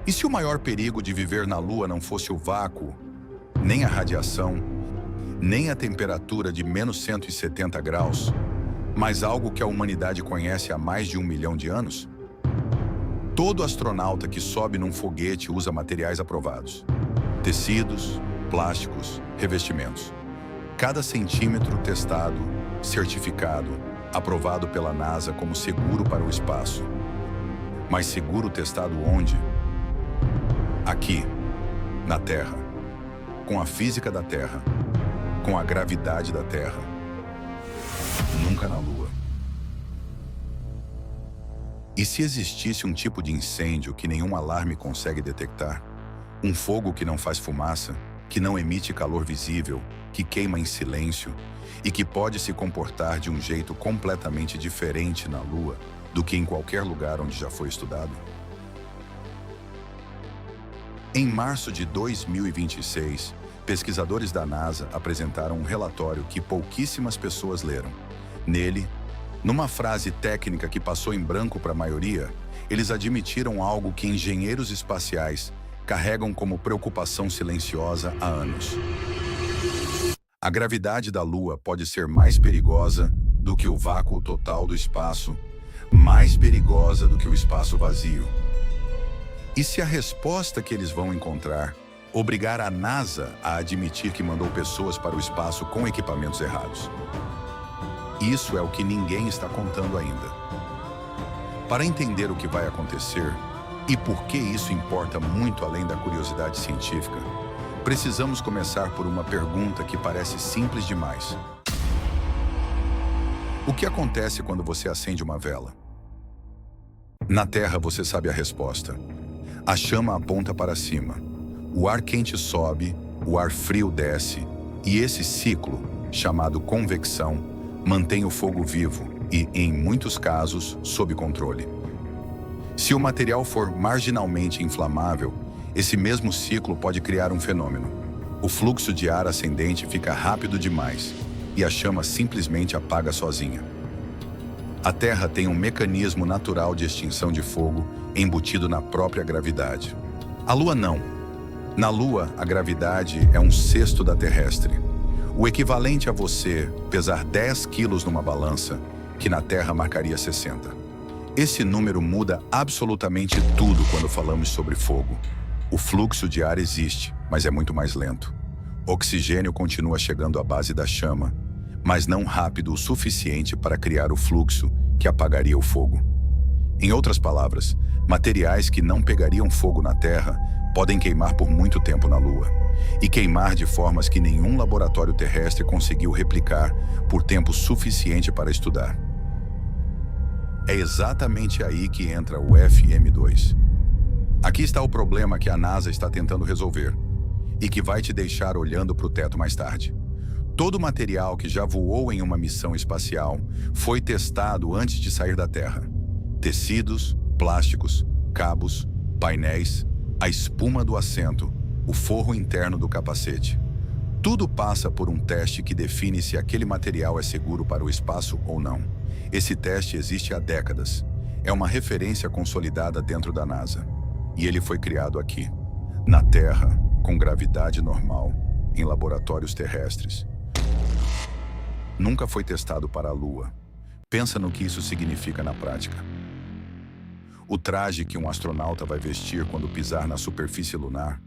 E se o maior perigo de viver na Lua não fosse o vácuo, nem a radiação, nem a temperatura de -170 graus, mas algo que a humanidade conhece há mais de 1 milhão de anos? Todo astronauta que sobe num foguete usa materiais aprovados: tecidos, plásticos, revestimentos. Cada centímetro testado, certificado, aprovado pela NASA como seguro para o espaço. Mas seguro testado onde? Aqui, na Terra, com a física da Terra, com a gravidade da Terra. Nunca na Lua. E se existisse um tipo de incêndio que nenhum alarme consegue detectar? Um fogo que não faz fumaça, que não emite calor visível, que queima em silêncio e que pode se comportar de um jeito completamente diferente na Lua do que em qualquer lugar onde já foi estudado? Em março de 2026, pesquisadores da NASA apresentaram um relatório que pouquíssimas pessoas leram. Nele, numa frase técnica que passou em branco para a maioria, eles admitiram algo que engenheiros espaciais carregam como preocupação silenciosa há anos. A gravidade da Lua pode ser mais perigosa do que o vácuo total do espaço, mais perigosa do que o espaço vazio. E se a resposta que eles vão encontrar obrigar a NASA a admitir que mandou pessoas para o espaço com equipamentos errados? Isso é o que ninguém está contando ainda. Para entender o que vai acontecer e por que isso importa muito além da curiosidade científica, precisamos começar por uma pergunta que parece simples demais. O que acontece quando você acende uma vela? Na Terra você sabe a resposta. A chama aponta para cima. O ar quente sobe, o ar frio desce, e esse ciclo, chamado convecção, mantém o fogo vivo e, em muitos casos, sob controle. Se o material for marginalmente inflamável, esse mesmo ciclo pode criar um fenômeno. O fluxo de ar ascendente fica rápido demais e a chama simplesmente apaga sozinha. A Terra tem um mecanismo natural de extinção de fogo embutido na própria gravidade. A Lua não. Na Lua, a gravidade é um sexto da terrestre. O equivalente a você pesar 10 quilos numa balança, que na Terra marcaria 60. Esse número muda absolutamente tudo quando falamos sobre fogo. O fluxo de ar existe, mas é muito mais lento. Oxigênio continua chegando à base da chama, mas não rápido o suficiente para criar o fluxo que apagaria o fogo. Em outras palavras, materiais que não pegariam fogo na Terra podem queimar por muito tempo na Lua, e queimar de formas que nenhum laboratório terrestre conseguiu replicar por tempo suficiente para estudar. É exatamente aí que entra o FM2. Aqui está o problema que a NASA está tentando resolver, e que vai te deixar olhando para o teto mais tarde. Todo o material que já voou em uma missão espacial foi testado antes de sair da Terra. Tecidos, plásticos, cabos, painéis, a espuma do assento, o forro interno do capacete. Tudo passa por um teste que define se aquele material é seguro para o espaço ou não. Esse teste existe há décadas. É uma referência consolidada dentro da NASA. E ele foi criado aqui, na Terra, com gravidade normal, em laboratórios terrestres. Nunca foi testado para a Lua. Pensa no que isso significa na prática. O traje que um astronauta vai vestir quando pisar na superfície lunar,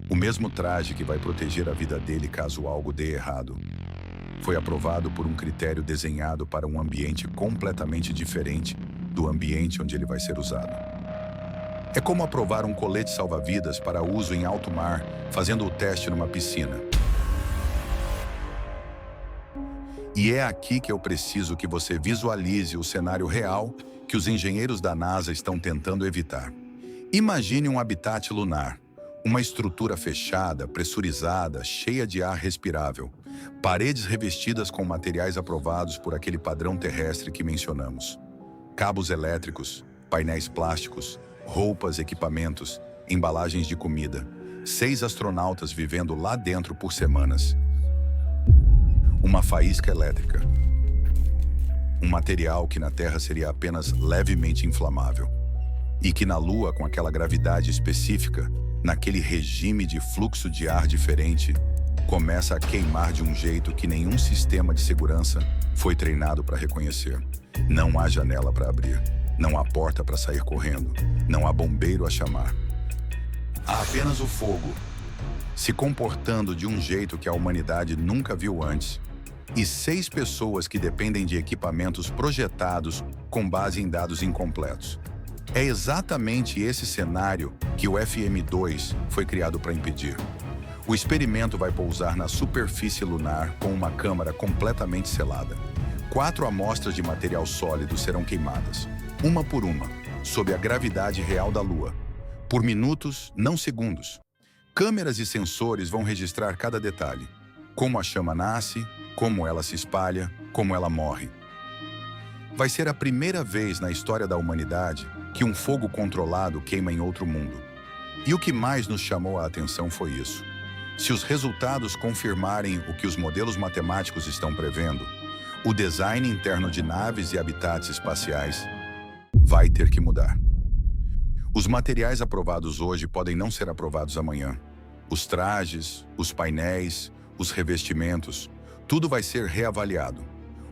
o mesmo traje que vai proteger a vida dele caso algo dê errado, foi aprovado por um critério desenhado para um ambiente completamente diferente do ambiente onde ele vai ser usado. É como aprovar um colete salva-vidas para uso em alto mar, fazendo o teste numa piscina. E é aqui que eu preciso que você visualize o cenário real que os engenheiros da NASA estão tentando evitar. Imagine um habitat lunar, uma estrutura fechada, pressurizada, cheia de ar respirável, paredes revestidas com materiais aprovados por aquele padrão terrestre que mencionamos. Cabos elétricos, painéis plásticos, roupas, equipamentos, embalagens de comida. 6 astronautas vivendo lá dentro por semanas. Uma faísca elétrica. Um material que na Terra seria apenas levemente inflamável. e que na Lua, com aquela gravidade específica, naquele regime de fluxo de ar diferente, começa a queimar de um jeito que nenhum sistema de segurança foi treinado para reconhecer. Não há janela para abrir, não há porta para sair correndo, não há bombeiro a chamar. Há apenas o fogo, se comportando de um jeito que a humanidade nunca viu antes, e 6 pessoas que dependem de equipamentos projetados com base em dados incompletos. É exatamente esse cenário que o FM-2 foi criado para impedir. O experimento vai pousar na superfície lunar com uma câmara completamente selada. 4 amostras de material sólido serão queimadas, uma por uma, sob a gravidade real da Lua, por minutos, não segundos. Câmeras e sensores vão registrar cada detalhe: como a chama nasce, como ela se espalha, como ela morre. Vai ser a primeira vez na história da humanidade que um fogo controlado queima em outro mundo. E o que mais nos chamou a atenção foi isso. Se os resultados confirmarem o que os modelos matemáticos estão prevendo, o design interno de naves e habitats espaciais vai ter que mudar. Os materiais aprovados hoje podem não ser aprovados amanhã. Os trajes, os painéis, os revestimentos, tudo vai ser reavaliado.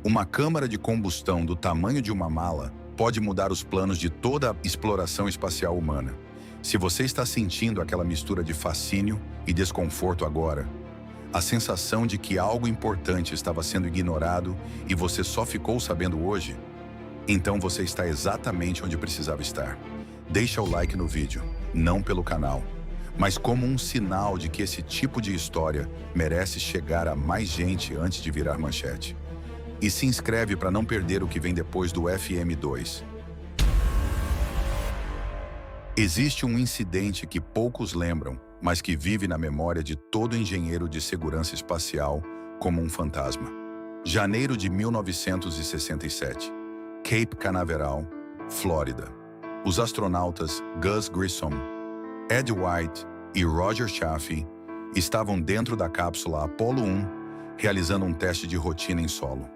Uma câmara de combustão do tamanho de uma mala pode mudar os planos de toda a exploração espacial humana. Se você está sentindo aquela mistura de fascínio e desconforto agora, a sensação de que algo importante estava sendo ignorado e você só ficou sabendo hoje, então você está exatamente onde precisava estar. Deixa o like no vídeo, não pelo canal, mas como um sinal de que esse tipo de história merece chegar a mais gente antes de virar manchete. E se inscreve para não perder o que vem depois do FM-2. Existe um incidente que poucos lembram, mas que vive na memória de todo engenheiro de segurança espacial como um fantasma. Janeiro de 1967, Cape Canaveral, Flórida. Os astronautas Gus Grissom, Ed White e Roger Chaffee estavam dentro da cápsula Apollo 1, realizando um teste de rotina em solo.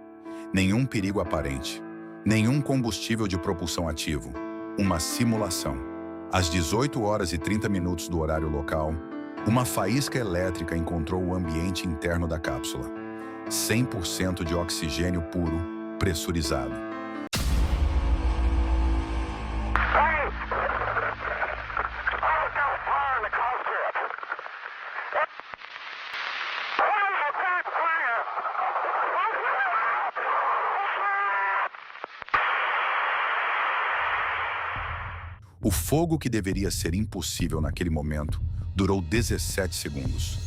Nenhum perigo aparente, nenhum combustível de propulsão ativo, uma simulação. Às 18h30 do horário local, uma faísca elétrica encontrou o ambiente interno da cápsula. 100% de oxigênio puro, pressurizado. O fogo que deveria ser impossível naquele momento durou 17 segundos.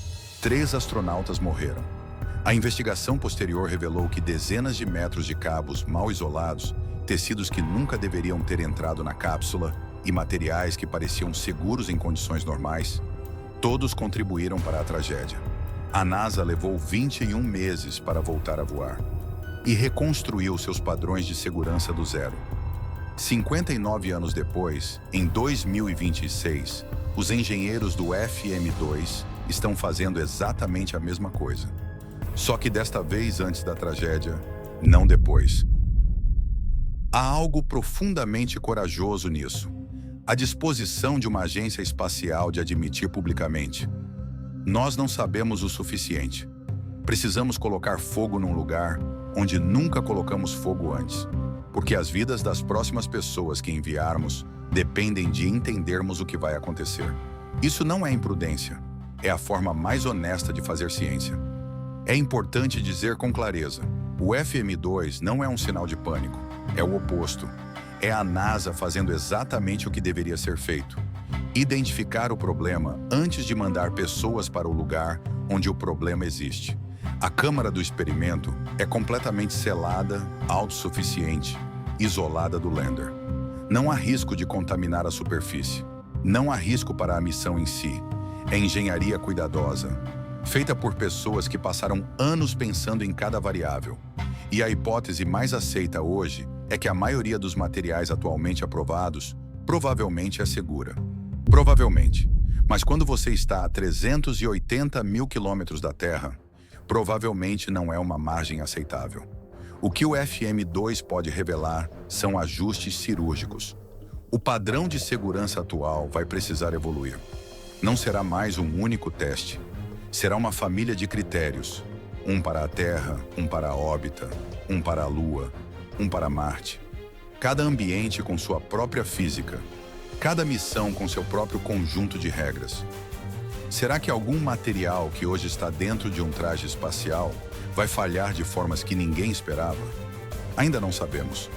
3 astronautas morreram. A investigação posterior revelou que dezenas de metros de cabos mal isolados, tecidos que nunca deveriam ter entrado na cápsula e materiais que pareciam seguros em condições normais, todos contribuíram para a tragédia. A NASA levou 21 meses para voltar a voar e reconstruiu seus padrões de segurança do zero. 59 anos depois, em 2026, os engenheiros do FM-2 estão fazendo exatamente a mesma coisa. Só que desta vez antes da tragédia, não depois. Há algo profundamente corajoso nisso. A disposição de uma agência espacial de admitir publicamente: nós não sabemos o suficiente. Precisamos colocar fogo num lugar onde nunca colocamos fogo antes. Porque as vidas das próximas pessoas que enviarmos dependem de entendermos o que vai acontecer. Isso não é imprudência, é a forma mais honesta de fazer ciência. É importante dizer com clareza, o FM-2 não é um sinal de pânico, é o oposto. É a NASA fazendo exatamente o que deveria ser feito. Identificar o problema antes de mandar pessoas para o lugar onde o problema existe. A câmara do experimento é completamente selada, autossuficiente, isolada do lander. Não há risco de contaminar a superfície. Não há risco para a missão em si. É engenharia cuidadosa, feita por pessoas que passaram anos pensando em cada variável. E a hipótese mais aceita hoje é que a maioria dos materiais atualmente aprovados provavelmente é segura. Provavelmente. Mas quando você está a 380 mil quilômetros da Terra, provavelmente não é uma margem aceitável. O que o FM-2 pode revelar são ajustes cirúrgicos. O padrão de segurança atual vai precisar evoluir. Não será mais um único teste. Será uma família de critérios. Um para a Terra, um para a órbita, um para a Lua, um para Marte. Cada ambiente com sua própria física. Cada missão com seu próprio conjunto de regras. Será que algum material que hoje está dentro de um traje espacial vai falhar de formas que ninguém esperava? Ainda não sabemos.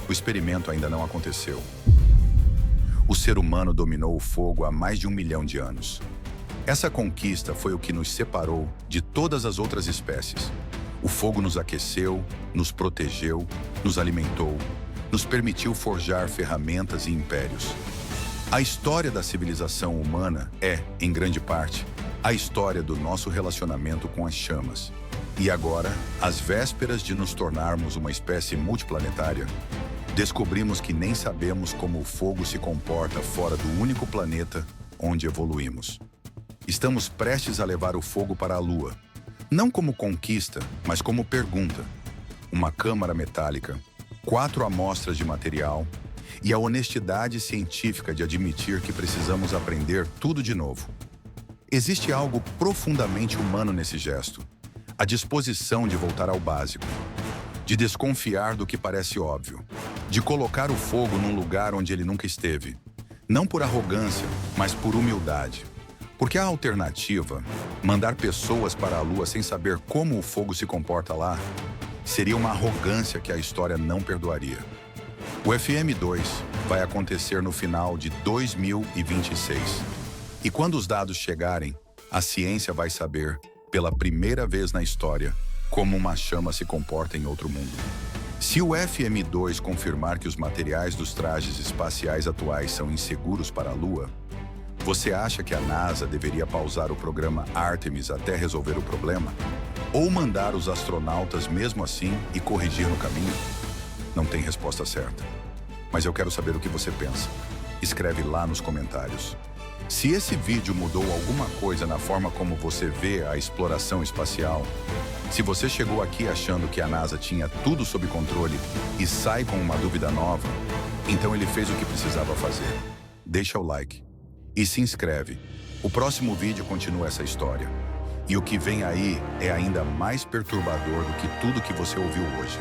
O experimento ainda não aconteceu. O ser humano dominou o fogo há mais de 1 milhão de anos. Essa conquista foi o que nos separou de todas as outras espécies. O fogo nos aqueceu, nos protegeu, nos alimentou, nos permitiu forjar ferramentas e impérios. A história da civilização humana é, em grande parte, a história do nosso relacionamento com as chamas. E agora, às vésperas de nos tornarmos uma espécie multiplanetária, descobrimos que nem sabemos como o fogo se comporta fora do único planeta onde evoluímos. Estamos prestes a levar o fogo para a Lua, não como conquista, mas como pergunta. Uma câmara metálica, 4 amostras de material e a honestidade científica de admitir que precisamos aprender tudo de novo. Existe algo profundamente humano nesse gesto, a disposição de voltar ao básico, de desconfiar do que parece óbvio, de colocar o fogo num lugar onde ele nunca esteve, não por arrogância, mas por humildade. Porque a alternativa, mandar pessoas para a Lua sem saber como o fogo se comporta lá, seria uma arrogância que a história não perdoaria. O FM2 vai acontecer no final de 2026. E quando os dados chegarem, a ciência vai saber, pela primeira vez na história, como uma chama se comporta em outro mundo. Se o FM2 confirmar que os materiais dos trajes espaciais atuais são inseguros para a Lua, você acha que a NASA deveria pausar o programa Artemis até resolver o problema? Ou mandar os astronautas mesmo assim e corrigir no caminho? Não tem resposta certa. Mas eu quero saber o que você pensa. Escreve lá nos comentários. Se esse vídeo mudou alguma coisa na forma como você vê a exploração espacial, se você chegou aqui achando que a NASA tinha tudo sob controle e sai com uma dúvida nova, então ele fez o que precisava fazer. Deixa o like. E se inscreve. O próximo vídeo continua essa história. E o que vem aí é ainda mais perturbador do que tudo que você ouviu hoje.